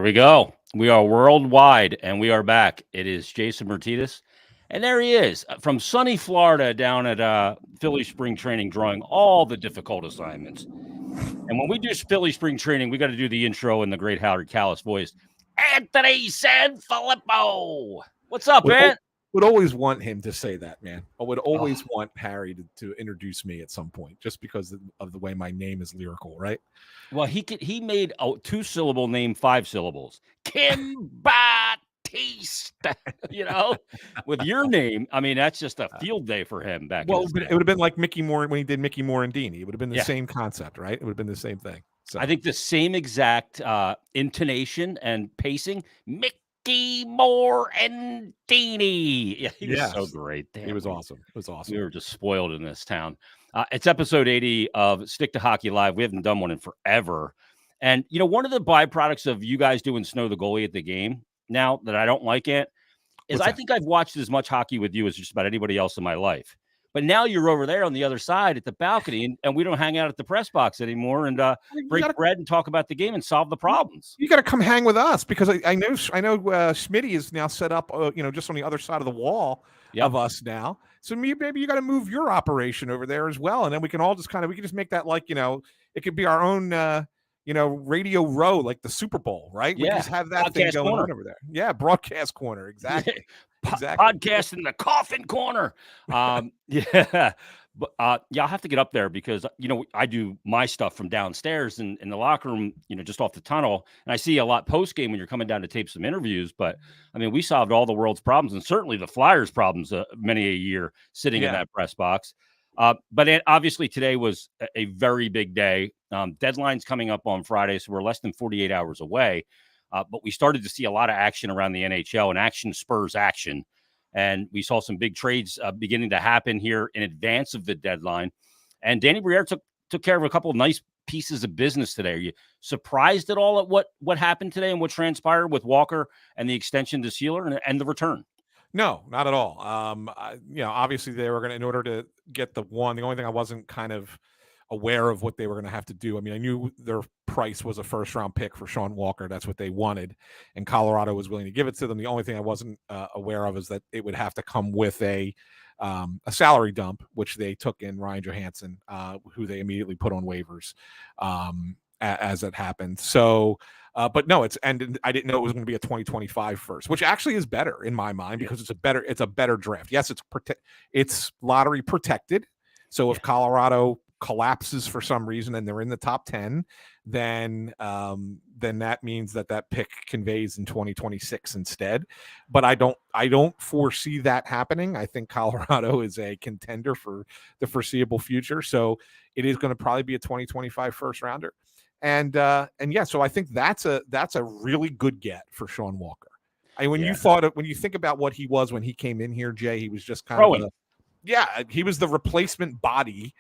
we go. We are worldwide, and we are back. It is Jason Martinez, and there he is from sunny Florida down at Philly Spring Training, drawing all the difficult assignments. And when we do Philly Spring Training, we got to do the intro in the great Howard Callis voice. Anthony Sanfilippo. What's up, man? Would always want him to say that, man. I would always want Harry to introduce me at some point, just because of the way my name is lyrical, right? Well, he made a 2-syllable name 5 syllables. Kim Batista, with your name. I mean, that's just a field day for him back. Well, it would have been like Mickey Moore when he did Mickey Morandini. It would have been the same concept, right? It would have been the same thing. So I think the same exact intonation and pacing. Mickey Morandini. Yeah, he was so great. Damn, he was awesome. It was awesome. We were just spoiled in this town. It's episode 80 of Stick to Hockey Live. We haven't done one in forever. And, one of the byproducts of you guys doing Snow the Goalie at the game now that I don't like it is I think I've watched as much hockey with you as just about anybody else in my life. But now you're over there on the other side at the balcony, and we don't hang out at the press box anymore and break bread and talk about the game and solve the problems. You got to come hang with us, because I know Schmitty is now set up, just on the other side of the wall of us now. So maybe you got to move your operation over there as well, and then we can all just we can just make that it could be our own Radio Row, like the Super Bowl, right? We just have that thing going on over there. Yeah, broadcast corner, exactly. Exactly. Podcast in the coffin corner. But I'll have to get up there because I do my stuff from downstairs in the locker room, just off the tunnel, and I see a lot post game when you're coming down to tape some interviews. But I mean, we solved all the world's problems, and certainly the Flyers' problems many a year sitting in that press box. But obviously today was a very big day. Deadline's coming up on Friday, so we're less than 48 hours away. But we started to see a lot of action around the NHL, and action spurs action. And we saw some big trades beginning to happen here in advance of the deadline. And Danny Briere took care of a couple of nice pieces of business today. Are you surprised at all at what happened today and what transpired with Walker and the extension to Sealer and the return? No, not at all. Obviously they were going to, in order to get the only thing I wasn't kind of aware of what they were going to have to do. I mean, I knew their price was a first-round pick for Sean Walker. That's what they wanted, and Colorado was willing to give it to them. The only thing I wasn't aware of is that it would have to come with a salary dump, which they took in Ryan Johansson, who they immediately put on waivers as it happened. So, but no, and I didn't know it was going to be a 2025 first, which actually is better in my mind because it's a better draft. Yes, it's lottery protected. So if Colorado collapses for some reason and they're in the top 10, then that means that pick conveys in 2026 instead. But I don't foresee that happening. I think Colorado is a contender for the foreseeable future, so it is going to probably be a 2025 first rounder. And so I think that's a really good get for Sean Walker. When you think about what he was when he came in here, Jay, he was just he was the replacement body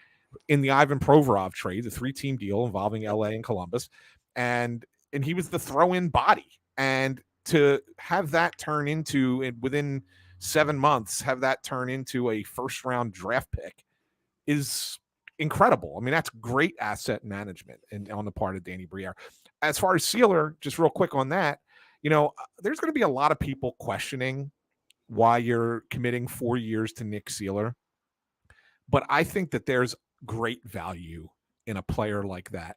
in the Ivan Provorov trade, the 3-team deal involving LA and Columbus, and he was the throw-in body. And to have that turn into, within 7 months, have that turn into a first-round draft pick is incredible. I mean, that's great asset management on the part of Danny Briere. As far as Sealer, just real quick on that, there's going to be a lot of people questioning why you're committing 4 years to Nick Sealer. But I think that there's great value in a player like that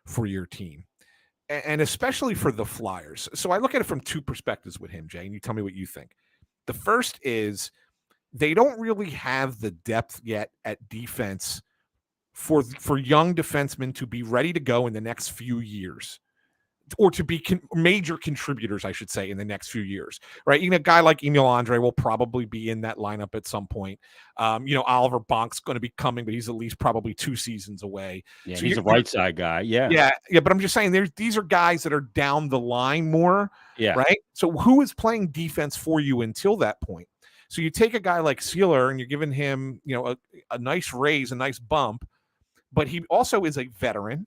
for your team, and especially for the Flyers. So I look at it from two perspectives with him, Jay, and you tell me what you think. The first is they don't really have the depth yet at defense for young defensemen to be ready to go in the next few years, or to be major contributors, I should say, in the next few years, right? A guy like Emil Andre will probably be in that lineup at some point. Oliver Bonk's going to be coming, but he's at least probably 2 seasons away. Yeah, so he's a right side guy. Yeah. But I'm just saying, these are guys that are down the line more, right? So who is playing defense for you until that point? So you take a guy like Sealer and you're giving him, a nice raise, a nice bump, but he also is a veteran.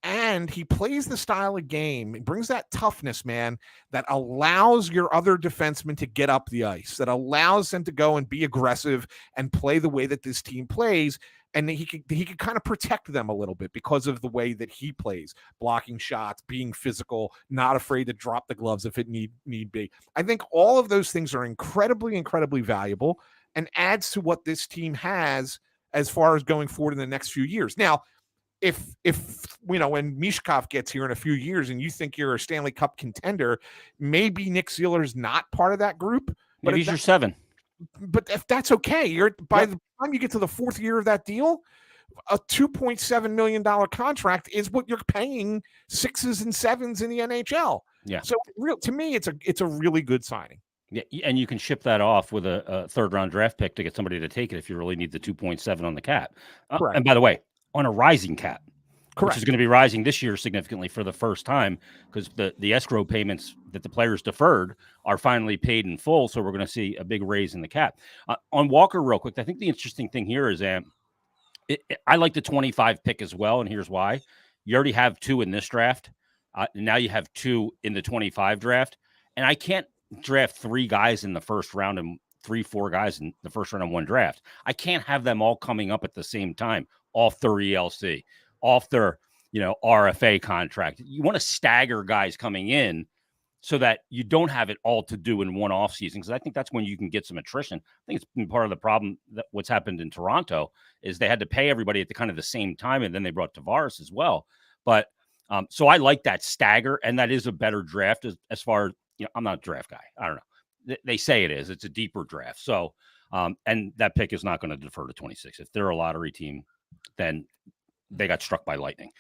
And he plays the style of game. It brings that toughness, man, that allows your other defensemen to get up the ice, that allows them to go and be aggressive and play the way that this team plays. and he could kind of protect them a little bit because of the way that he plays, blocking shots, being physical, not afraid to drop the gloves if it need be. I think all of those things are incredibly, incredibly valuable and adds to what this team has as far as going forward in the next few years. Now, if when Mishkov gets here in a few years and you think you're a Stanley Cup contender, maybe Nick Seeler's not part of that group. Maybe he's your 7. But if that's okay, by the time you get to the 4th year of that deal, a $2.7 million contract is what you're paying 6s and 7s in the NHL. Yeah. So to me, it's a really good signing. Yeah, and you can ship that off with a 3rd-round draft pick to get somebody to take it if you really need the 2.7 on the cap. And by the way, on a rising cap, which is going to be rising this year significantly for the first time because the escrow payments that the players deferred are finally paid in full. So we're going to see a big raise in the cap. On Walker, real quick, I think the interesting thing here is I like the 25 pick as well, and here's why. You already have 2 in this draft. Now you have 2 in the 25 draft, and I can't draft 3 guys in the first round and 3-4 guys in the first round of one draft. I can't have them all coming up at the same time off their ELC, off their RFA contract. You want to stagger guys coming in so that you don't have it all to do in one offseason, because I think that's when you can get some attrition. I think it's been part of the problem that what's happened in Toronto is they had to pay everybody at the kind of the same time, and then they brought Tavares as well. But so I like that stagger, and that is a better draft as far as, I'm not a draft guy. I don't know. They say it is. It's a deeper draft. So, and that pick is not going to defer to 26. If they're a lottery team, then they got struck by lightning.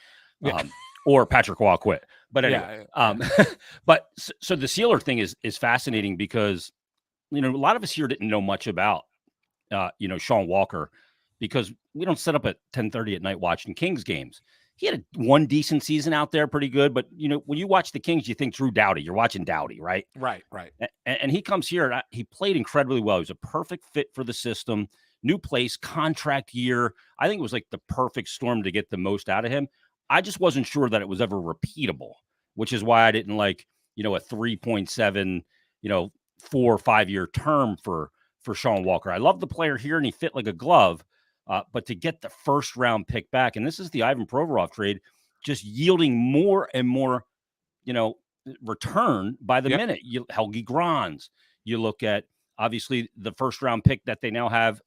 Or Patrick Waugh quit. But anyway, but so the Sealer thing is fascinating because, a lot of us here didn't know much about, Sean Walker, because we don't sit up at 10:30 at night watching Kings games. He had one decent season out there, pretty good. But, when you watch the Kings, you think Drew Doughty. You're watching Doughty, right? Right. And he comes here, and he played incredibly well. He was a perfect fit for the system. New place, contract year. I think it was like the perfect storm to get the most out of him. I just wasn't sure that it was ever repeatable, which is why I didn't like, a 3.7, 4 or 5 year term for Sean Walker. I love the player here, and he fit like a glove. But to get the 1st round pick back, and this is the Ivan Provorov trade, just yielding more and more, return by the minute. Helgi Grans, you look at obviously the 1st round pick that they now have,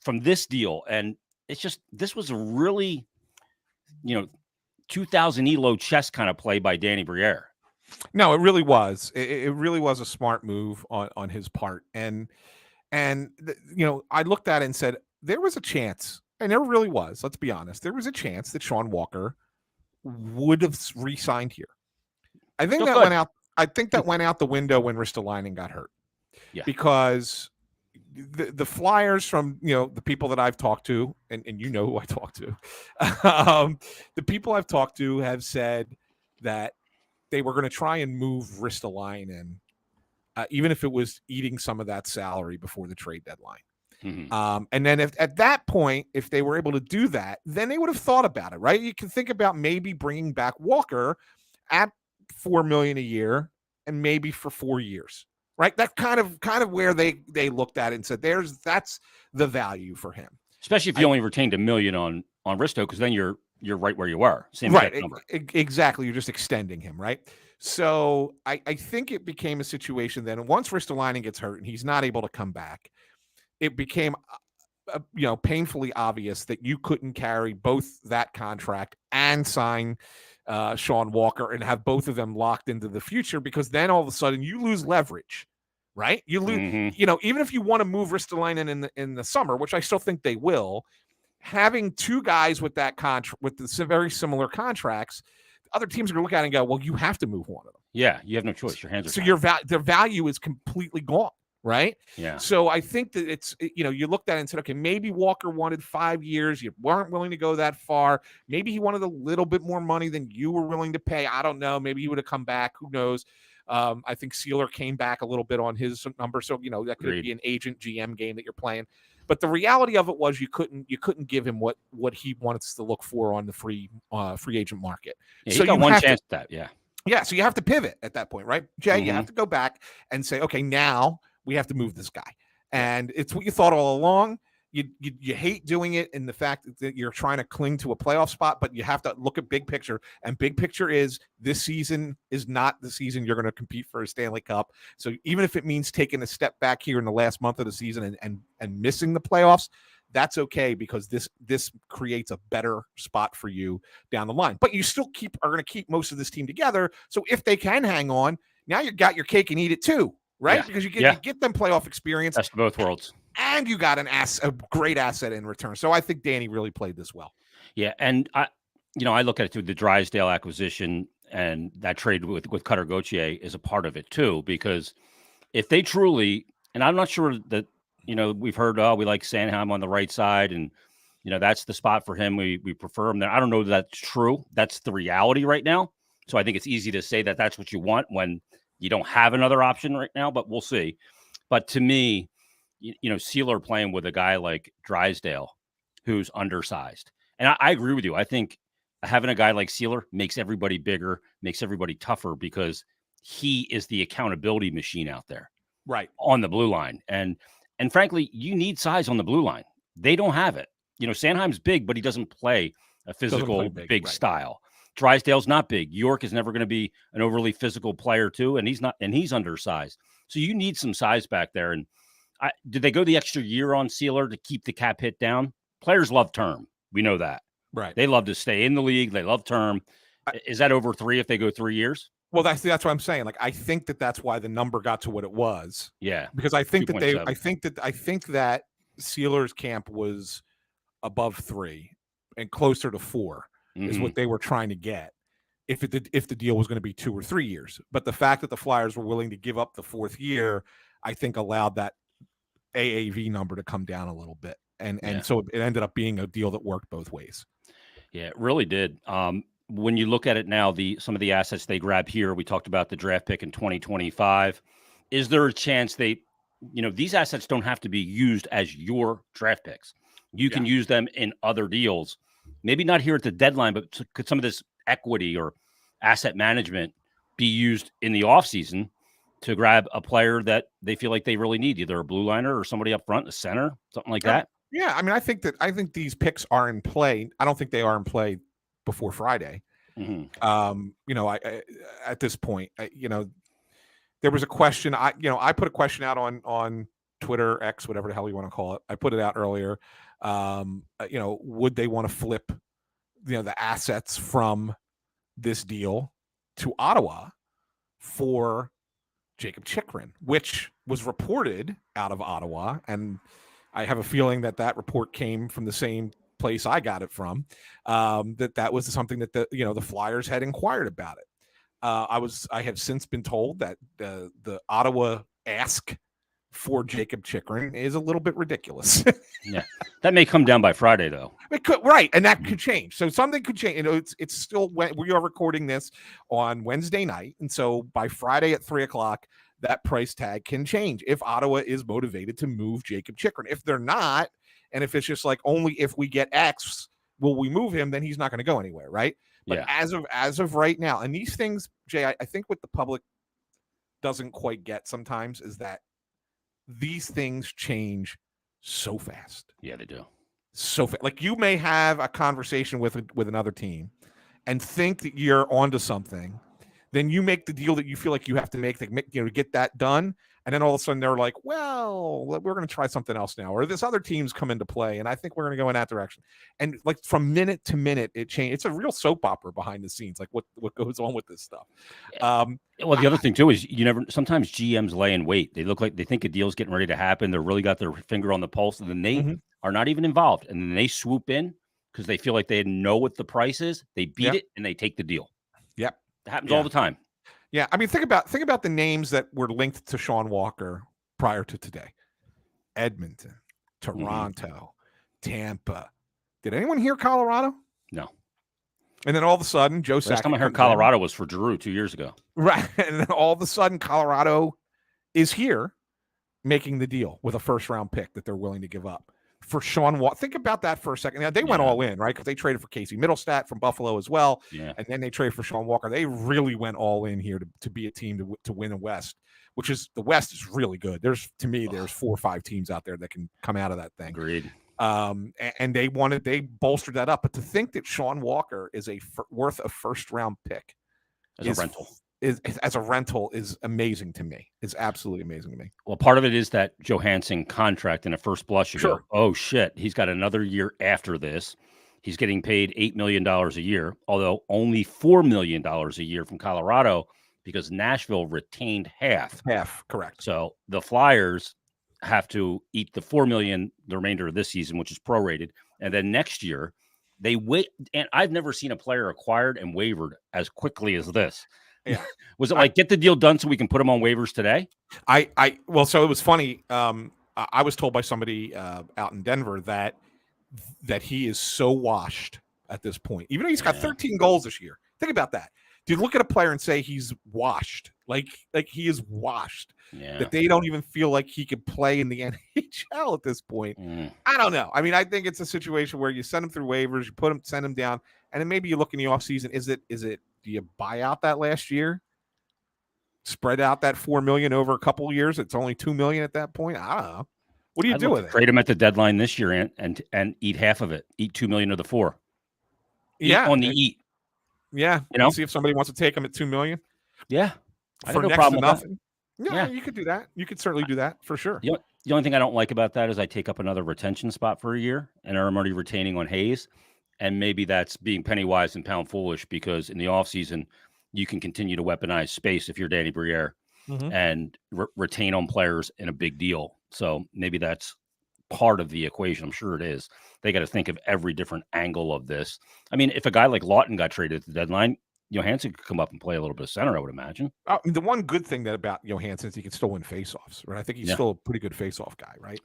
from this deal. And it's just, this was a really, 2000 ELO chess kind of play by Danny Briere. No, it really was. It really was a smart move on his part. And I looked at it and said, there was a chance, and there really was, let's be honest, there was a chance that Sean Walker would have re-signed here. I think that went out. I think that went out the window when Ristolainen got hurt. Yeah. Because the Flyers, from the people that I've talked to, and who I talked to, the people I've talked to have said that they were going to try and move Ristolainen, even if it was eating some of that salary before the trade deadline. Mm-hmm. And then at that point, if they were able to do that, then they would have thought about it, right? You can think about maybe bringing back Walker at $4 million a year and maybe for 4 years, right? That kind of where they looked at it and said, that's the value for him. Especially if you only retained $1 million on Risto, because then you're right where you were. Same right, number. Exactly. You're just extending him, right? So I think it became a situation then once Ristolainen gets hurt and he's not able to come back, it became, painfully obvious that you couldn't carry both that contract and sign Sean Walker and have both of them locked into the future, because then all of a sudden you lose leverage, right? You lose, even if you want to move Ristolainen in the summer, which I still think they will, having 2 guys with that contract, with the very similar contracts, other teams are going to look at it and go, well, you have to move one of them. Yeah, you have no choice. Your hands are so their value is completely gone. Right. Yeah. So I think that it's, you looked at it and said, okay, maybe Walker wanted 5 years. You weren't willing to go that far. Maybe he wanted a little bit more money than you were willing to pay. I don't know. Maybe he would have come back. Who knows? I think Sealer came back a little bit on his number. So, that could be an agent GM game that you're playing. But the reality of it was you couldn't give him what he wants to look for on the free agent market. Yeah, so you got one chance at that. Yeah. Yeah. So you have to pivot at that point, right? Jay, you have to go back and say, okay, now we have to move this guy. And it's what you thought all along. you hate doing it in the fact that you're trying to cling to a playoff spot, but you have to look at big picture. And big picture is this season is not the season you're going to compete for a Stanley Cup. So even if it means taking a step back here in the last month of the season and missing the playoffs, that's okay, because this creates a better spot for you down the line. But you still are going to keep most of this team together. So if they can hang on, now you got your cake and eat it too, right? Yeah. Because you get them playoff experience. Best of both worlds. And you got a great asset in return. So I think Danny really played this well. Yeah, and I look at it through the Drysdale acquisition, and that trade with Cutter Gauthier is a part of it too, because if they truly, and I'm not sure that, we've heard, we like Sanheim on the right side, and that's the spot for him. We prefer him there. I don't know that that's true. That's the reality right now. So I think it's easy to say that that's what you want when you don't have another option right now, but we'll see. But to me, Sealer playing with a guy like Drysdale, who's undersized. And I agree with you. I think having a guy like Sealer makes everybody bigger, makes everybody tougher, because he is the accountability machine out there, right, on the blue line. And frankly, you need size on the blue line. They don't have it. Sanheim's big, but he doesn't play a physical, big right. style. Drysdale's not big. York is never going to be an overly physical player too, and he's undersized. So you need some size back there. And did they go the extra year on Sealer to keep the cap hit down? Players love term. We know that. Right. They love to stay in the league. They love term. Is that over 3 if they go 3 years? Well, that's what I'm saying. Like, I think that's why the number got to what it was. Yeah. Because I think I think that Sealer's camp was above 3 and closer to 4 is what they were trying to get if the deal was going to be 2 or 3 years. But the fact that the Flyers were willing to give up the 4th year, I think allowed that AAV number to come down a little bit. And so it ended up being a deal that worked both ways. Yeah, it really did. When you look at it now, some of the assets they grab here, we talked about the draft pick in 2025. Is there a chance these assets don't have to be used as your draft picks? You can use them in other deals. Maybe not here at the deadline, but could some of this equity or asset management be used in the offseason to grab a player that they feel like they really need, either a blue liner or somebody up front, a center, something like that? Yeah, I mean, I think these picks are in play. I don't think they are in play before Friday. At this point, there was a question. I put a question out on Twitter, X, whatever the hell you want to call it. I put it out earlier. Would they want to flip, the assets from this deal to Ottawa for Jacob Chychrun, which was reported out of Ottawa, and I have a feeling that report came from the same place I got it from. That was something that the Flyers had inquired about it. I have since been told that the Ottawa ask for Jacob Chychrun is a little bit ridiculous. Yeah, that may come down by Friday, though. It could, right, and that could change. So something could change. It's still, we are recording this on Wednesday night, and so by Friday at 3:00, that price tag can change if Ottawa is motivated to move Jacob Chychrun. If they're not, and if it's just like only if we get X will we move him, then he's not going to go anywhere, right? But as of right now, and these things, Jay, I think what the public doesn't quite get sometimes is that these things change so fast. Yeah, they do. So fast. Like, you may have a conversation with another team and think that you're onto something. Then you make the deal that you feel like you have to make to get that done. And then all of a sudden they're like, well, we're going to try something else now. Or this other team's come into play, and I think we're going to go in that direction. And like from minute to minute, it changed. It's a real soap opera behind the scenes, like what goes on with this stuff. Well, the other thing too is sometimes GMs lay in wait. They look like they think a deal's getting ready to happen. They're really got their finger on the pulse, and then they are not even involved. And then they swoop in because they feel like they know what the price is. They beat it and they take the deal. Yep. It happens all the time. Yeah, I mean, think about the names that were linked to Sean Walker prior to today: Edmonton, Toronto, Tampa. Did anyone hear Colorado? No. And then all of a sudden, Joe Sakic. Last time I heard Colorado was for Giroux 2 years ago. Right, and then all of a sudden, Colorado is here, making the deal with a first-round pick that they're willing to give up for Sean Walker. Think about that for a second. Now, they went all in, right? Because they traded for Casey Middlestat from Buffalo as well. Yeah. And then they traded for Sean Walker. They really went all in here to be a team to win the West, which is, the West is really good. There's 4 or 5 teams out there that can come out of that thing. Agreed. And they bolstered that up. But to think that Sean Walker is worth a first round pick as a rental as a rental is amazing to me. It's absolutely amazing to me. Well, part of it is that Johansson contract. In a first blush, you go, oh shit, he's got another year after this. He's getting paid $8 million a year, although only $4 million a year from Colorado because Nashville retained half. Half, correct. So the Flyers have to eat the $4 million the remainder of this season, which is prorated, and then next year they wait. And I've never seen a player acquired and wavered as quickly as this. Yeah. Was it like get the deal done so we can put him on waivers today? Well, so it was funny. I was told by somebody out in Denver that he is so washed at this point, even though he's got 13 goals this year. Think about that. Do you look at a player and say he's washed? Like he is washed. Yeah. That they don't even feel like he could play in the NHL at this point. I don't know. I mean, I think it's a situation where you send him through waivers, you send him down, and then maybe you look in the offseason. Is it do you buy out that last year? Spread out that $4 million over a couple of years. It's only $2 million at that point. I don't know. What do you do with it? Trade him at the deadline this year and eat half of it. Eat $2 million of the $4 million. Yeah, on the eat. Yeah, see if somebody wants to take him at $2 million. Yeah, for next to nothing. Yeah, you could do that. You could certainly do that for sure. The only thing I don't like about that is I take up another retention spot for a year, and I'm already retaining on Hayes, and maybe that's being penny wise and pound foolish because in the offseason, you can continue to weaponize space if you're Danny Briere and retain on players in a big deal. So maybe that's part of the equation. I'm sure it is. They got to think of every different angle of this. I mean, if a guy like Lawton got traded at the deadline, Johansson could come up and play a little bit of center, I would imagine. The one good thing about Johansson is he can still win faceoffs, right? I think he's still a pretty good faceoff guy, right?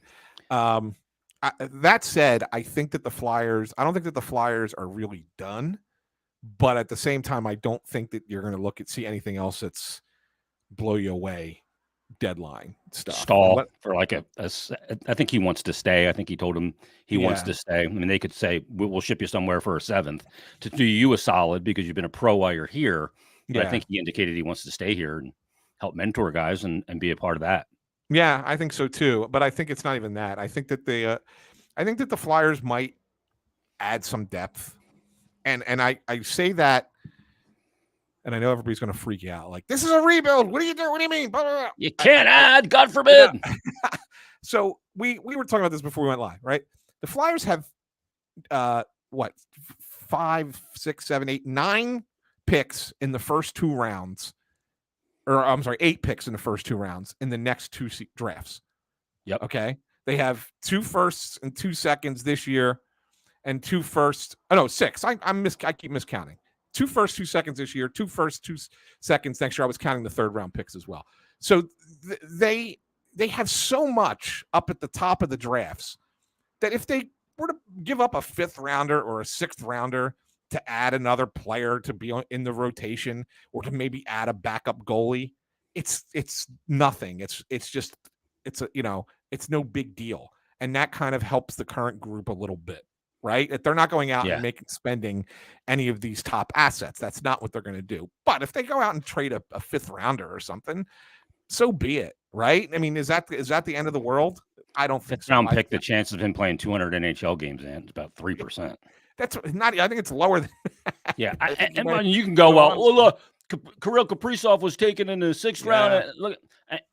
That said, I don't think that the Flyers are really done. But at the same time, I don't think that you're going to see anything else that's blow you away deadline stuff. Stall for like I think he wants to stay. I think he told him he wants to stay. I mean, they could say, we'll ship you somewhere for a 7th to do you a solid because you've been a pro while you're here. But I think he indicated he wants to stay here and help mentor guys and be a part of that. Yeah, I think so too. But I think it's not even that. I think that the Flyers might add some depth. And I say that, and I know everybody's going to freak out. Like, this is a rebuild. What do you do? What do you mean? Blah, blah, blah. You can't add, God forbid. Yeah. So we were talking about this before we went live, right? The Flyers have 5, 6, 7, 8, 9 picks in the first 2 rounds. Or I'm sorry, 8 picks in the first 2 rounds in the next 2 drafts. Yep. Okay. They have 2 firsts and 2 seconds this year. And 2 firsts. Oh no, 6. I keep miscounting. 2 firsts, 2 seconds this year. 2 firsts, 2 seconds next year. I was counting the 3rd round picks as well. So they have so much up at the top of the drafts that if they were to give up a 5th rounder or a 6th rounder to add another player to be in the rotation or to maybe add a backup goalie, it's nothing. It's no big deal, and that kind of helps the current group a little bit. Right? If they're not going out and spending any of these top assets, that's not what they're going to do. But if they go out and trade a 5th rounder or something, so be it. Right? I mean, is that the end of the world? I don't think so. 5th round pick, the chance of him playing 200 NHL games in is about 3%. That's not. I think it's lower than. Yeah, and you can go look, Kirill Kaprizov was taken in the 6th round. Look,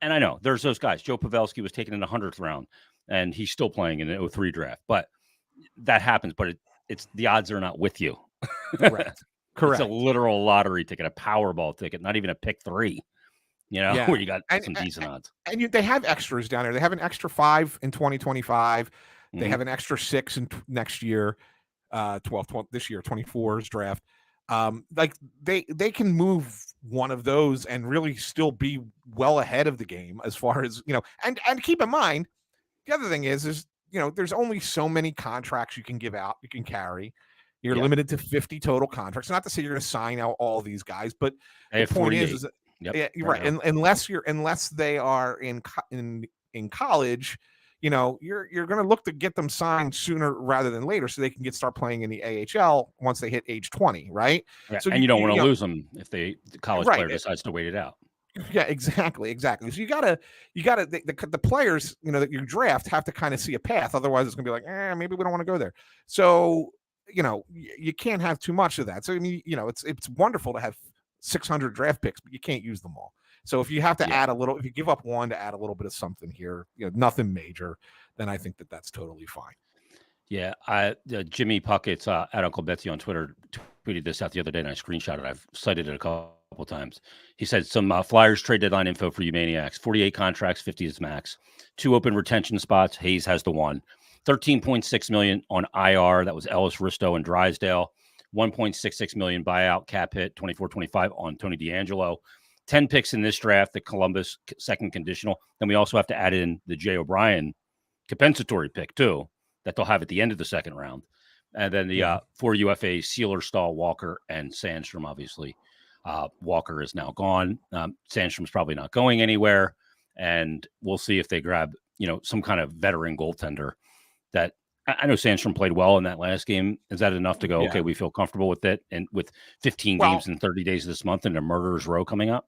and I know there's those guys. Joe Pavelski was taken in the 100th round, and he's still playing in the 2003 draft, but. That happens, but it's the odds are not with you. Correct. It's a literal lottery ticket, a Powerball ticket, not even a pick 3. Where you got some decent odds. And they have extras down there. They have an extra 5 in 2025. They have an extra 6 in next year, 12 this year, 24's draft. Like they can move one of those and really still be well ahead of the game as far as and keep in mind the other thing is there's only so many contracts you can give out, you can carry. You're limited to 50 total contracts. Not to say you're going to sign out all these guys, but the point is that, you're right. And unless they are in college, you're going to look to get them signed sooner rather than later, so they can start playing in the AHL once they hit age 20, right? Yeah, so you don't want to lose them if the college player decides to wait it out. Yeah, exactly. So you gotta the players, that you draft have to kind of see a path. Otherwise, it's gonna be like, maybe we don't want to go there. So you can't have too much of that. So I mean, it's wonderful to have 600 draft picks, but you can't use them all. So if you have to add a little, if you give up one to add a little bit of something here, nothing major, then I think that's totally fine. Yeah, Jimmy Puckett's at Uncle Betsy on Twitter tweeted this out the other day, and I screenshot it. I've cited it a couple times. He said some Flyers trade deadline info for you maniacs: 48 contracts, 50 is max, 2 open retention spots. Hayes has the one. 13.6 million on IR. That was Ellis, Risto, and Drysdale. 1.66 million buyout cap hit 24-25 on Tony DeAngelo. 10 picks in this draft. The Columbus second conditional. Then we also have to add in the Jay O'Brien compensatory pick too, that they'll have at the end of the second round. And then the 4 UFA, Sealer, Stahl, Walker, and Sandstrom, obviously. Walker is now gone. Sandstrom's probably not going anywhere. And we'll see if they grab, some kind of veteran goaltender that I know Sandstrom played well in that last game. Is that enough to go, okay, we feel comfortable with it? And with 15 games in 30 days of this month and a murderer's row coming up?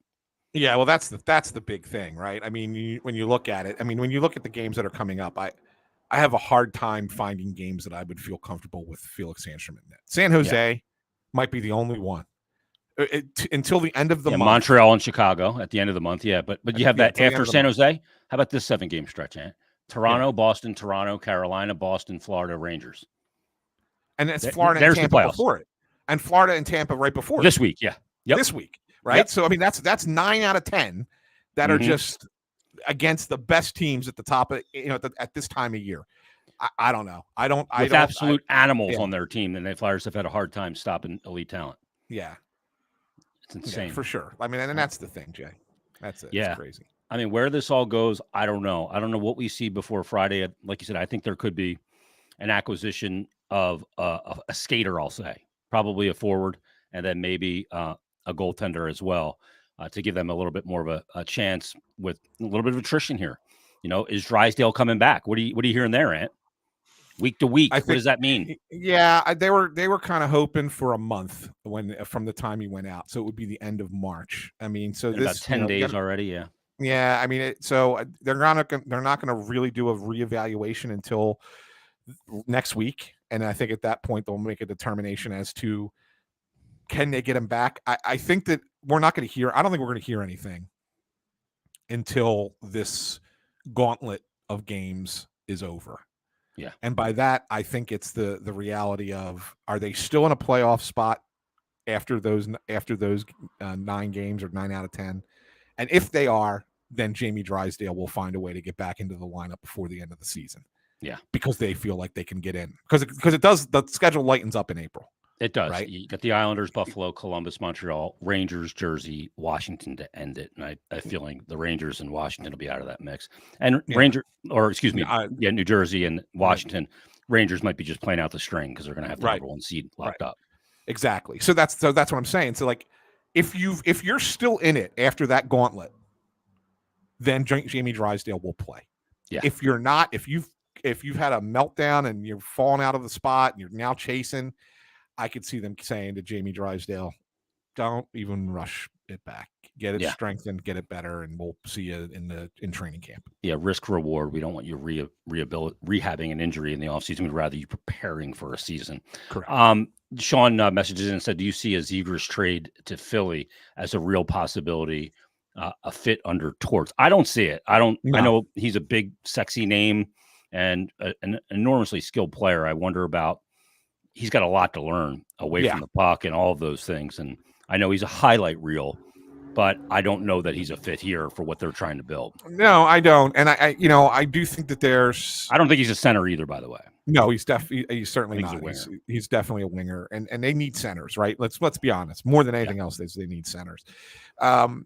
Yeah, well, that's the big thing, right? I mean, when you look at it, when you look at the games that are coming up, I have a hard time finding games that I would feel comfortable with Felix Sandstrom in net. San Jose might be the only one until the end of the month. Montreal and Chicago at the end of the month. Yeah, but you have that after San Jose. How about this 7-game stretch, Ant? Toronto, Boston, Toronto, Carolina, Boston, Florida, Rangers. And that's Florida and Tampa before it. And Florida and Tampa right before this week. Yeah. Yep. This week. Right. Yep. So, that's 9 out of 10 that are just against the best teams at the top of, at this time of year. I don't know. With absolute animals on their team, and the Flyers have had a hard time stopping elite talent. Yeah. It's insane. Yeah, for sure. And that's the thing, Jay. That's it. Yeah. It's crazy. Where this all goes, I don't know. I don't know what we see before Friday. Like you said, I think there could be an acquisition of a skater, I'll say, probably a forward, and then maybe a goaltender as well, to give them a little bit more of a chance with a little bit of attrition here. Is Drysdale coming back? What are you hearing there, Ant? Week to week, what does that mean? Yeah, they were kind of hoping for a month from the time he went out, so it would be the end of March. So this about 10 days already. Yeah. Yeah, so they're not going to really do a reevaluation until next week, and I think at that point they'll make a determination as to can they get him back. I think that we're not going to hear. I don't think we're going to hear anything until this gauntlet of games is over. Yeah, and by that I think it's the reality of, are they still in a playoff spot after those 9 games or 9 out of 10? And if they are, then Jamie Drysdale will find a way to get back into the lineup before the end of the season. Yeah, because they feel like they can get in, because it does. The schedule lightens up in April. It does. Right? You got the Islanders, Buffalo, Columbus, Montreal, Rangers, Jersey, Washington to end it. And I have a feeling the Rangers and Washington will be out of that mix. And New Jersey and Washington, Rangers might be just playing out the string because they're going to have the number 1 seed locked up. Exactly. So that's what I'm saying. So like, if you're still in it after that gauntlet, then Jamie Drysdale will play. Yeah. If you're not, if you've had a meltdown and you're falling out of the spot and you're now chasing, I could see them saying to Jamie Drysdale, don't even rush it back. Get it strengthened, get it better, and we'll see you in training camp. Yeah, risk reward. We don't want you rehabbing an injury in the offseason. We'd rather you preparing for a season. Correct. Sean messages in and said, do you see a Zegras trade to Philly as a real possibility, a fit under Torts? I don't see it. I know he's a big, sexy name and an enormously skilled player. I wonder about, he's got a lot to learn away from the puck and all of those things. And I know he's a highlight reel, but I don't know that he's a fit here for what they're trying to build. No, I don't. And I do think that I don't think he's a center either, by the way. No, he's certainly not. He's definitely a winger, and they need centers, right? Let's be honest. More than anything else, they need centers. And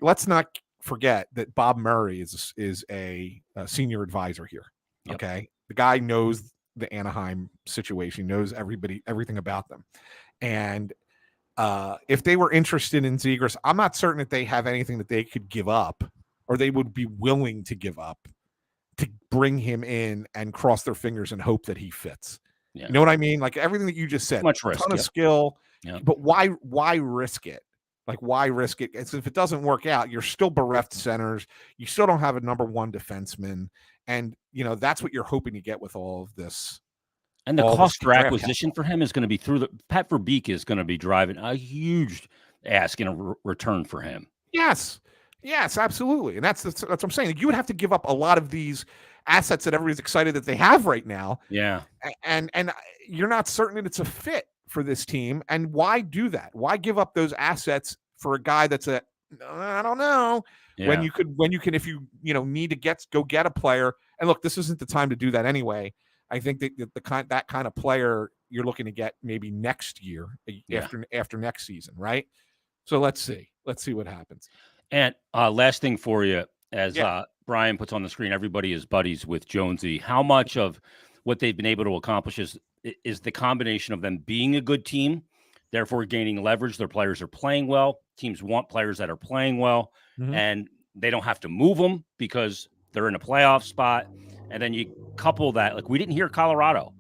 let's not forget that Bob Murray is a senior advisor here. Yep. Okay, the guy knows the Anaheim situation, knows everything about them, and if they were interested in Zegras, I'm not certain that they have anything that they could give up or they would be willing to give up to bring him in and cross their fingers and hope that he fits. Yeah. You know what I mean? Like everything that you just said, much risk, ton of skill, yeah. But why risk it Like, why risk it? It's, if it doesn't work out, you're still bereft centers. You still don't have a number one defenseman. And, that's what you're hoping to get with all of this. And the all this cost per draft acquisition capital. for him is going to be through the Pat Verbeek is going to be driving a huge ask in a return for him. Yes, absolutely. And that's what I'm saying. You would have to give up a lot of these assets that everybody's excited that they have right now. Yeah. And you're not certain that it's a fit for this team. And why do that? Why give up those assets for a guy that's I don't know. Yeah. When you can, if you need to go get a player. And look, this isn't the time to do that anyway. I think that that kind of player you're looking to get maybe next year, after next season, right? So let's see what happens. And last thing for you, as Brian puts on the screen, everybody is buddies with Jonesy. How much of what they've been able to accomplish is the combination of them being a good team, therefore gaining leverage? Their players are playing well. Teams want players that are playing well, and they don't have to move them because they're in a playoff spot. And then you couple that, like we didn't hear Colorado,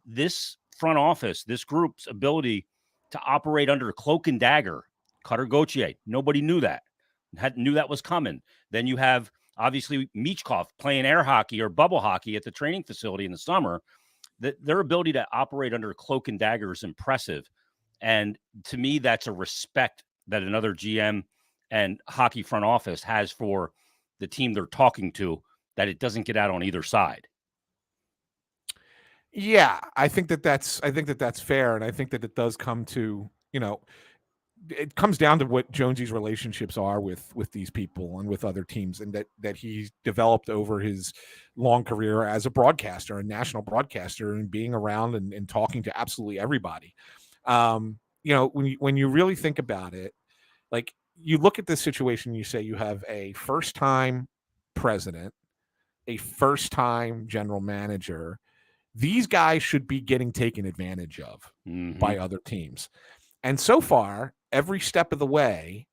this front office, this group's ability to operate under cloak and dagger. Cutter Gauthier, nobody knew that. Knew that was coming. Then you have obviously Michkov playing air hockey or bubble hockey at the training facility in the summer. Their ability to operate under cloak and dagger is impressive. And to me, that's a respect that another GM and hockey front office has for the team they're talking to, that it doesn't get out on either side. Yeah, I think that's fair. And I think that it does come to, it comes down to what Jonesy's relationships are with these people and with other teams, and that he's developed over his long career as a broadcaster, a national broadcaster, and being around and talking to absolutely everybody. When you really think about it, like you look at this situation, you say you have a first-time president, a first-time general manager. These guys should be getting taken advantage of by other teams. And so far, every step of the way,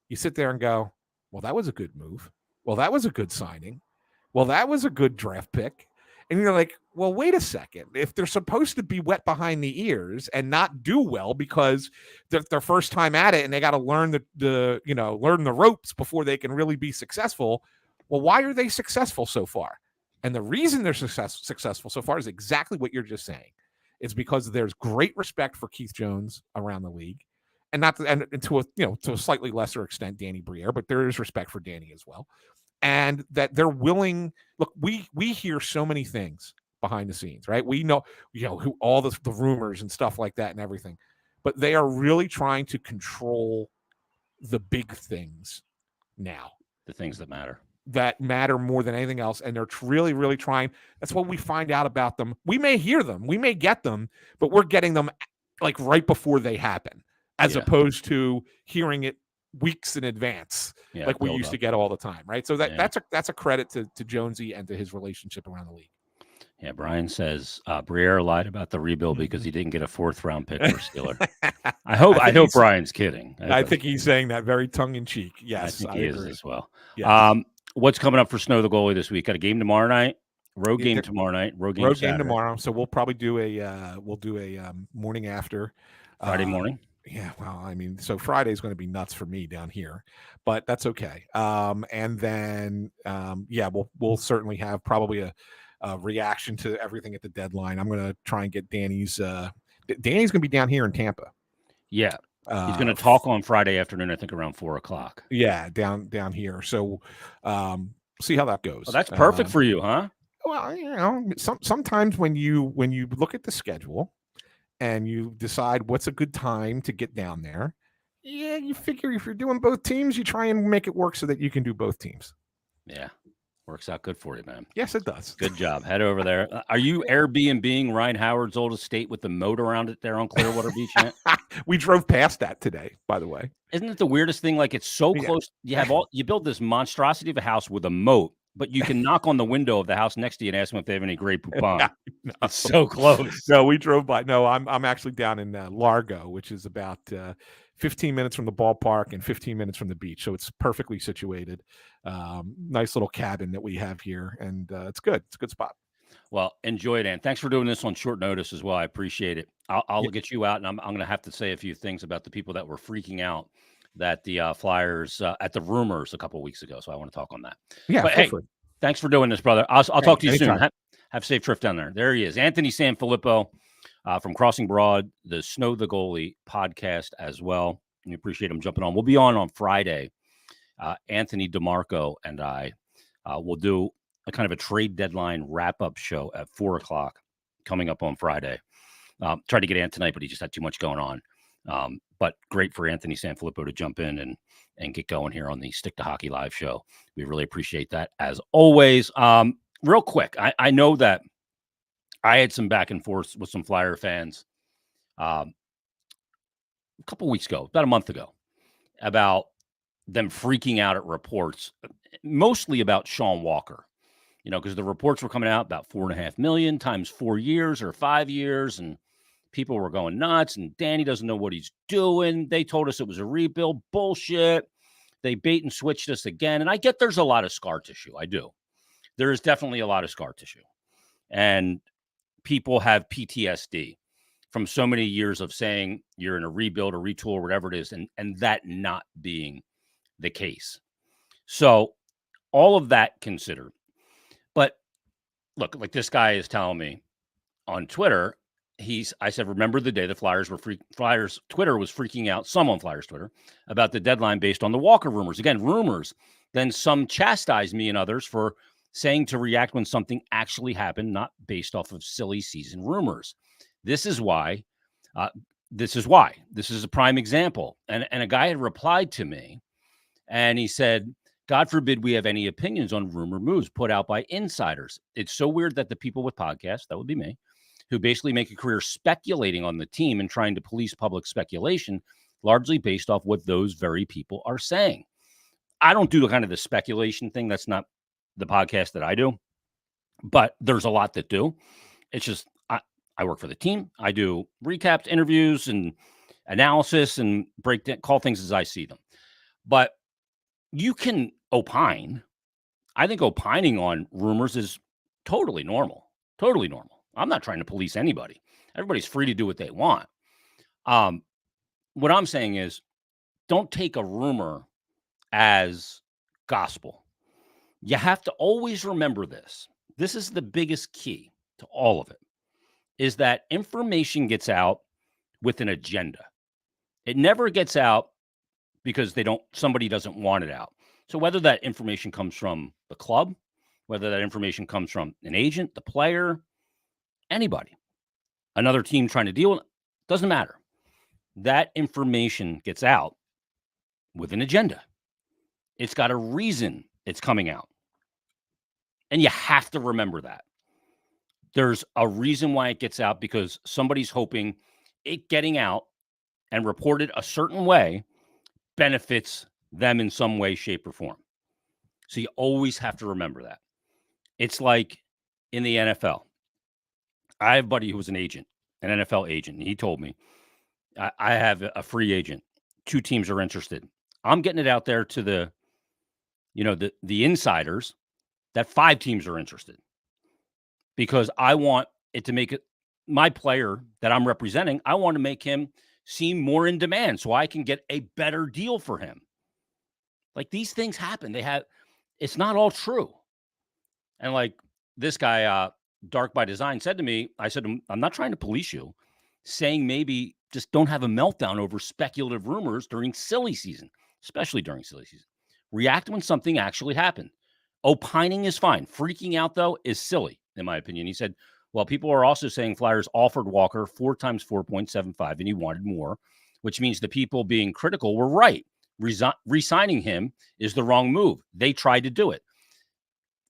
you sit there and go, well, that was a good move. Well, that was a good signing. Well, that was a good draft pick. And you're like, well, wait a second. If they're supposed to be wet behind the ears and not do well because they're their first time at it and they got to learn learn the ropes before they can really be successful, well, why are they successful so far? And the reason they're successful so far is exactly what you're just saying. It's because there's great respect for Keith Jones around the league, and to a slightly lesser extent, Danny Briere, but there is respect for Danny as well. And that they're willing. Look, we hear so many things behind the scenes, right? We know, who all the rumors and stuff like that and everything, but they are really trying to control the big things now. The things that matter more than anything else. And they're really, really trying. That's what we find out about them. We may hear them, we may get them, but we're getting them like right before they happen, as opposed to hearing it weeks in advance, like we used to get all the time. Right. So that's a credit to Jonesy and to his relationship around the league. Yeah. Brian says Briere lied about the rebuild because he didn't get a 4th round pick for Steeler. I hope Brian's kidding. I think he's saying that very tongue in cheek. Yes, I think he is as well. Yes. What's coming up for Snow the goalie this week? Got a game tomorrow night. Road game tomorrow night. Road game tomorrow. So we'll probably do a morning after Friday morning. Yeah, well, I mean, so Friday is going to be nuts for me down here, but that's okay. And then we'll certainly have probably a reaction to everything at the deadline. I'm going to try and get Danny's going to be down here in Tampa. Yeah. He's going to talk on Friday afternoon, I think around 4:00. Yeah, down here. So see how that goes. Well, that's perfect for you, huh? Well, sometimes when you look at the schedule and you decide what's a good time to get down there, you figure if you're doing both teams, you try and make it work so that you can do both teams. Yeah. Works out good for you, man. Yes, it does. Good job. Head over there. Are you Airbnb-ing Ryan Howard's old estate with the moat around it there on Clearwater Beach? We drove past that today, by the way. Isn't it the weirdest thing? Like, it's so close. You build this monstrosity of a house with a moat, but you can knock on the window of the house next to you and ask them if they have any Grey Poupon. No. It's so close. No, we drove by. No, I'm actually down in Largo, which is about 15 minutes from the ballpark and 15 minutes from the beach. So it's perfectly situated. Nice little cabin that we have here. And it's good. It's a good spot. Well, enjoy it, Ann. Thanks for doing this on short notice as well. I appreciate it. I'll get you out, and I'm going to have to say a few things about the people that were freaking out that the Flyers at the Rumors a couple of weeks ago. So I want to talk on that. Yeah, but feel hey, free. thanks for doing this, brother. I'll talk to you anytime. soon. Have a safe trip down there. There he is, Anthony Sanfilippo from Crossing Broad, the Snow the Goalie podcast as well. We appreciate him jumping on. We'll be on Friday. Anthony DeMarco and I will do a kind of a trade deadline wrap-up show at 4:00 coming up on Friday. Tried to get Ant tonight, but he just had too much going on. But great for Anthony Sanfilippo to jump in and get going here on the Stick to Hockey Live show. We really appreciate that as always. Real quick, I know that I had some back and forth with some Flyer fans a couple weeks ago, about a month ago, about them freaking out at reports, mostly about Sean Walker, because the reports were coming out about $4.5 million times 4 years or 5 years. And people were going nuts. And Danny doesn't know what he's doing. They told us it was a rebuild. Bullshit. They bait and switched us again. And I get there's a lot of scar tissue. I do. There is definitely a lot of scar tissue. And people have PTSD from so many years of saying you're in a rebuild or retool or whatever it is, and that not being the case. So all of that considered. But look, like this guy is telling me on Twitter, I said, remember the day the Flyers Twitter was freaking out, some on Flyers Twitter, about the deadline based on the Walker rumors. Again, rumors. Then some chastised me and others for saying to react when something actually happened, not based off of silly season rumors. This is why. This is a prime example. And a guy had replied to me, and he said, God forbid we have any opinions on rumor moves put out by insiders. It's so weird that the people with podcasts, that would be me, who basically make a career speculating on the team and trying to police public speculation, largely based off what those very people are saying. I don't do the kind of the speculation thing. That's not the podcast that I do, but there's a lot that do. It's just, I work for the team. I do recaps, interviews, and analysis, and call things as I see them. But you can opine. I think opining on rumors is totally normal. Totally normal. I'm not trying to police anybody. Everybody's free to do what they want. What I'm saying is, don't take a rumor as gospel. You have to always remember this. This is the biggest key to all of it, is that information gets out with an agenda. It never gets out because somebody doesn't want it out. So whether that information comes from the club, whether that information comes from an agent, the player, anybody, another team trying to deal with it, doesn't matter. That information gets out with an agenda. It's got a reason it's coming out. And you have to remember that. There's a reason why it gets out, because somebody's hoping it getting out and reported a certain way benefits them in some way, shape, or form. So you always have to remember that. It's like in the NFL. I have a buddy who was an agent, an NFL agent, and he told me, I have a free agent. 2 teams are interested. I'm getting it out there to the insiders that 5 teams are interested, because I want it to make it my player that I'm representing. I want to make him seem more in demand so I can get a better deal for him. Like, these things happen. It's not all true. And like this guy, Dark by Design, said to me, I said to him, I'm not trying to police you, saying maybe just don't have a meltdown over speculative rumors during silly season, especially during silly season. React when something actually happened. Opining is fine. Freaking out, though, is silly, in my opinion. He said, well, people are also saying Flyers offered Walker 4 times 4.75 and he wanted more, which means the people being critical were right. Resigning him is the wrong move. They tried to do it.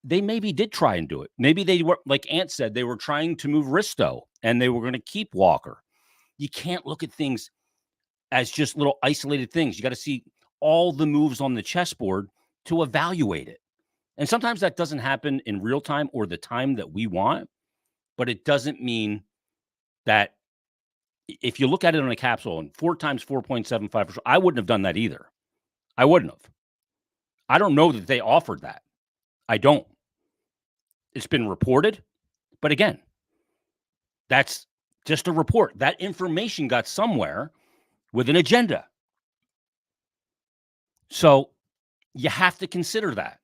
They maybe did try and do it. Maybe they were, like Ant said, they were trying to move Risto and they were going to keep Walker. You can't look at things as just little isolated things. You got to see all the moves on the chessboard to evaluate it. And sometimes that doesn't happen in real time or the time that we want, but it doesn't mean that if you look at it on a capsule and 4 times 4.75, I wouldn't have done that either. I wouldn't have. I don't know that they offered that. I don't. It's been reported, but again, that's just a report. That information got somewhere with an agenda. So you have to consider that.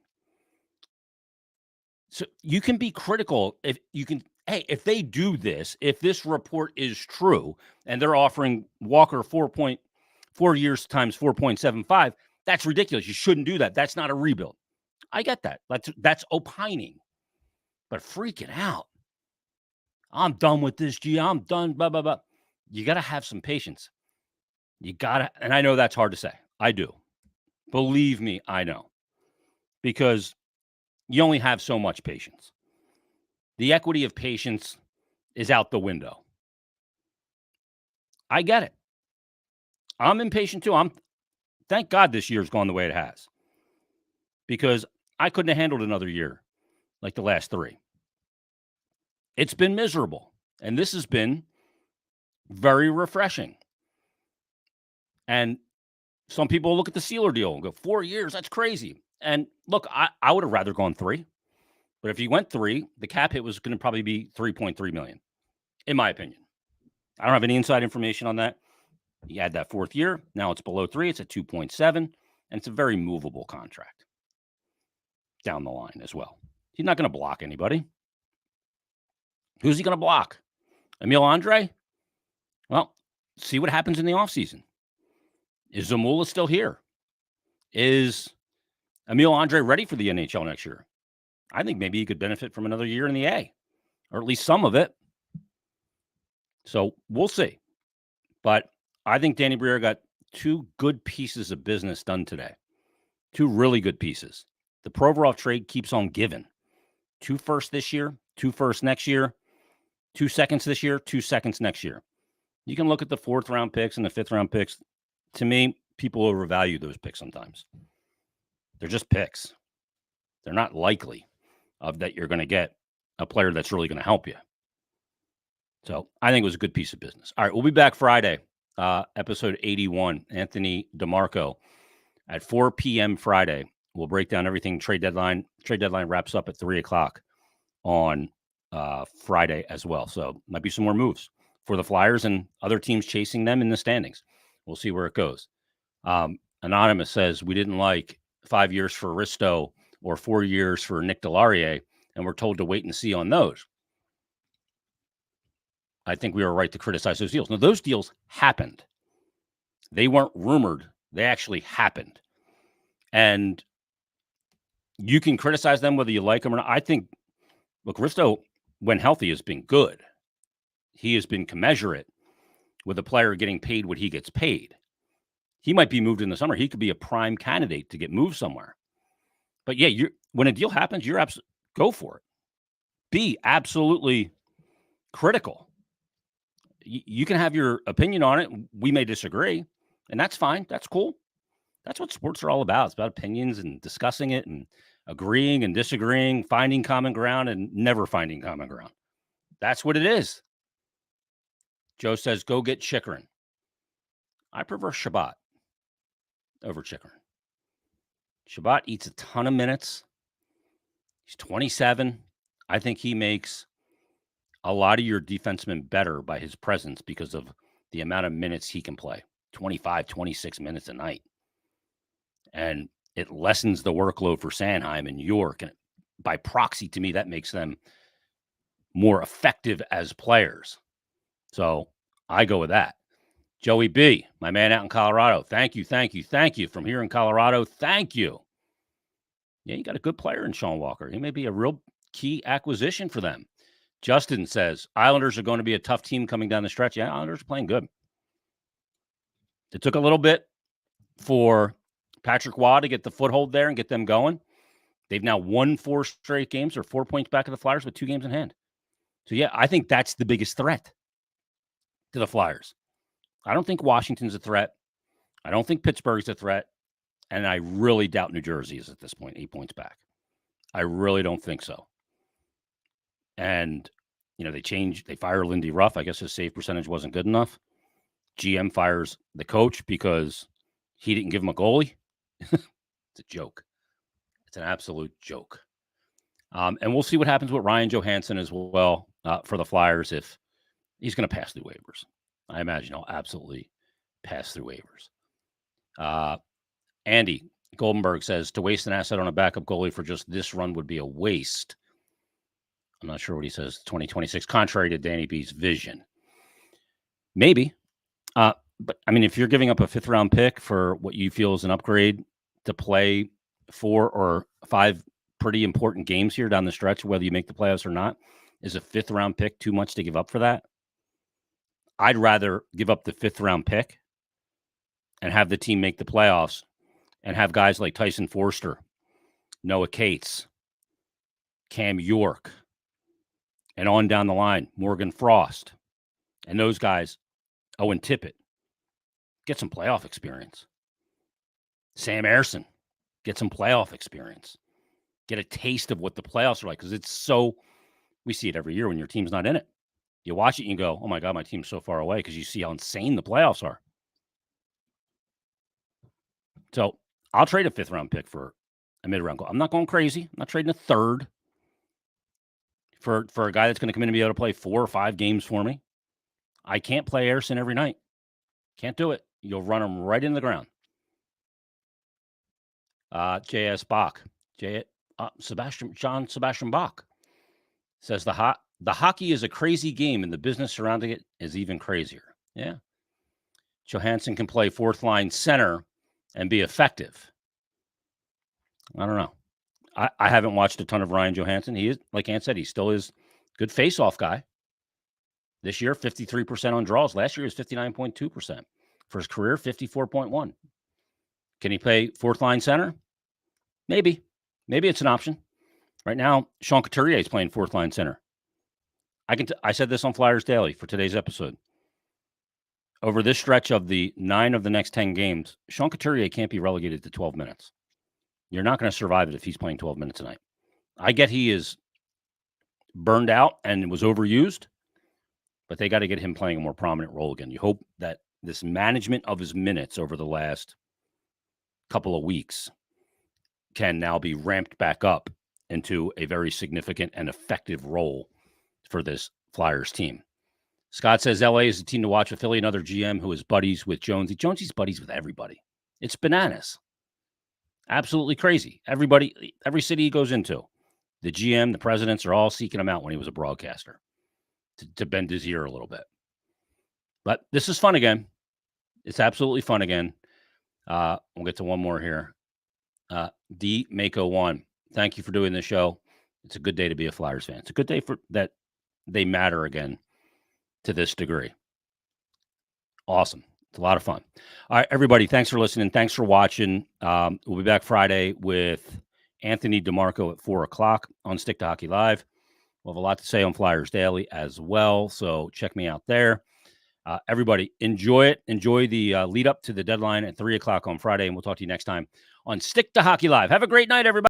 So you can be critical if you can. Hey, if they do this, if this report is true, and they're offering Walker 4 years times 4.75, that's ridiculous. You shouldn't do that. That's not a rebuild. I get that. That's opining, but freaking out. I'm done with this, G. I'm done. Blah blah blah. You got to have some patience. You got to, and I know that's hard to say. I do. Believe me, I know, because you only have so much patience. The equity of patience is out the window. I get it. I'm impatient too. Thank God this year's gone the way it has, because I couldn't have handled another year like the last 3. It's been miserable, and this has been very refreshing. And some people look at the Sealer deal and go, 4 years, that's crazy. And look, I would have rather gone 3. But if you went 3, the cap hit was going to probably be $3.3 million, in my opinion. I don't have any inside information on that. You add that 4th year, now it's below 3, it's at 2.7, and it's a very movable contract down the line as well. He's not going to block anybody. Who's he going to block? Emil Andre? Well, see what happens in the offseason. Is Zamula still here? Is Emil Andre ready for the NHL next year? I think maybe he could benefit from another year in the A, or at least some of it. So we'll see. But I think Danny Briere got 2 good pieces of business done today. 2 really good pieces. The Provorov trade keeps on giving. 2 firsts this year, 2 firsts next year, 2 seconds this year, 2 seconds next year. You can look at the 4th round picks and the 5th round picks. To me, people overvalue those picks sometimes. They're just picks. They're not likely that you're going to get a player that's really going to help you. So I think it was a good piece of business. All right, we'll be back Friday, episode 81, Anthony DeMarco at 4 p.m. Friday. We'll break down everything trade deadline. Trade deadline wraps up at 3 o'clock on Friday as well. So might be some more moves for the Flyers and other teams chasing them in the standings. We'll see where it goes. Anonymous says we didn't like 5 years for Risto or 4 years for Nick Delarier, and we're told to wait and see on those. I think we were right to criticize those deals. Now, those deals happened. They weren't rumored. They actually happened. And you can criticize them whether you like them or not. I think, look, Risto, when healthy, has been good. He has been commensurate with a player getting paid what he gets paid. He might be moved in the summer. He could be a prime candidate to get moved somewhere. But yeah, when a deal happens, you're go for it. Be absolutely critical. You can have your opinion on it. We may disagree, and that's fine. That's cool. That's what sports are all about. It's about opinions and discussing it and agreeing and disagreeing, finding common ground and never finding common ground. That's what it is. Joe says, go get Chychrun. I prefer Chabot over Chychrun. Chabot eats a ton of minutes. He's 27. I think he makes a lot of your defensemen better by his presence because of the amount of minutes he can play. 25, 26 minutes a night. And it lessens the workload for Sanheim and York. And by proxy, to me, that makes them more effective as players. So I go with that. Joey B., my man out in Colorado. Thank you from here in Colorado. Thank you. Yeah, you got a good player in Sean Walker. He may be a real key acquisition for them. Justin says, Islanders are going to be a tough team coming down the stretch. Yeah, Islanders are playing good. It took a little bit for Patrick Waugh to get the foothold there and get them going. They've now won 4 straight games. They're 4 points back of the Flyers with 2 games in hand. So, yeah, I think that's the biggest threat to the Flyers. I don't think Washington's a threat. I don't think Pittsburgh's a threat. And I really doubt New Jersey is at this point 8 points back. I really don't think so. And, they fire Lindy Ruff. I guess his save percentage wasn't good enough. GM fires the coach because he didn't give him a goalie. It's a joke. It's an absolute joke. And we'll see what happens with Ryan Johansson as well for the Flyers if he's going to pass through waivers. I imagine he'll absolutely pass through waivers. Andy Goldenberg says to waste an asset on a backup goalie for just this run would be a waste. I'm not sure what he says. 2026, contrary to Danny B's vision. Maybe. But I mean, if you're giving up a 5th round pick for what you feel is an upgrade to play 4 or 5 pretty important games here down the stretch, whether you make the playoffs or not, is a 5th round pick too much to give up for that? I'd rather give up the 5th round pick and have the team make the playoffs and have guys like Tyson Forster, Noah Cates, Cam York, and on down the line, Morgan Frost, and those guys, Owen Tippett, get some playoff experience. Sam Ersson, get some playoff experience. Get a taste of what the playoffs are like, because we see it every year when your team's not in it. You watch it and you go, oh my God, my team's so far away, because you see how insane the playoffs are. So I'll trade a 5th round pick for a mid-round goal. I'm not going crazy. I'm not trading a 3rd for a guy that's going to come in and be able to play 4 or 5 games for me. I can't play Ersson every night. Can't do it. You'll run him right into the ground. J.S. Bach. John Sebastian Bach says the hockey is a crazy game and the business surrounding it is even crazier. Yeah. Johansson can play 4th line center and be effective. I don't know. I haven't watched a ton of Ryan Johansson. He is, like Ant said, he still is good face-off guy. This year, 53% on draws. Last year, he was 59.2%. For his career, 54.1%. Can he play 4th line center? Maybe. Maybe it's an option. Right now, Sean Couturier is playing 4th line center. I said this on Flyers Daily for today's episode. Over this stretch of the 9 of the next 10 games, Sean Couturier can't be relegated to 12 minutes. You're not going to survive it if he's playing 12 minutes a night. I get he is burned out and was overused, but they got to get him playing a more prominent role again. You hope that this management of his minutes over the last couple of weeks can now be ramped back up into a very significant and effective role for this Flyers team. Scott says LA is a team to watch. Philly, another GM who is buddies with Jonesy. Jonesy's buddies with everybody. It's bananas. Absolutely crazy. Everybody, every city he goes into, the GM, the presidents are all seeking him out when he was a broadcaster to bend his ear a little bit. But this is fun again. It's absolutely fun again. We'll get to one more here. D Mako 1. Thank you for doing this show. It's a good day to be a Flyers fan. It's a good day for that they matter again to this degree. Awesome. It's a lot of fun. All right, everybody, thanks for listening. Thanks for watching. We'll be back Friday with Anthony DeMarco at 4 o'clock on Stick to Hockey Live. We'll have a lot to say on Flyers Daily as well, so check me out there. Everybody, enjoy it. Enjoy the lead up to the deadline at 3 o'clock on Friday, and we'll talk to you next time on Stick to Hockey Live. Have a great night, everybody.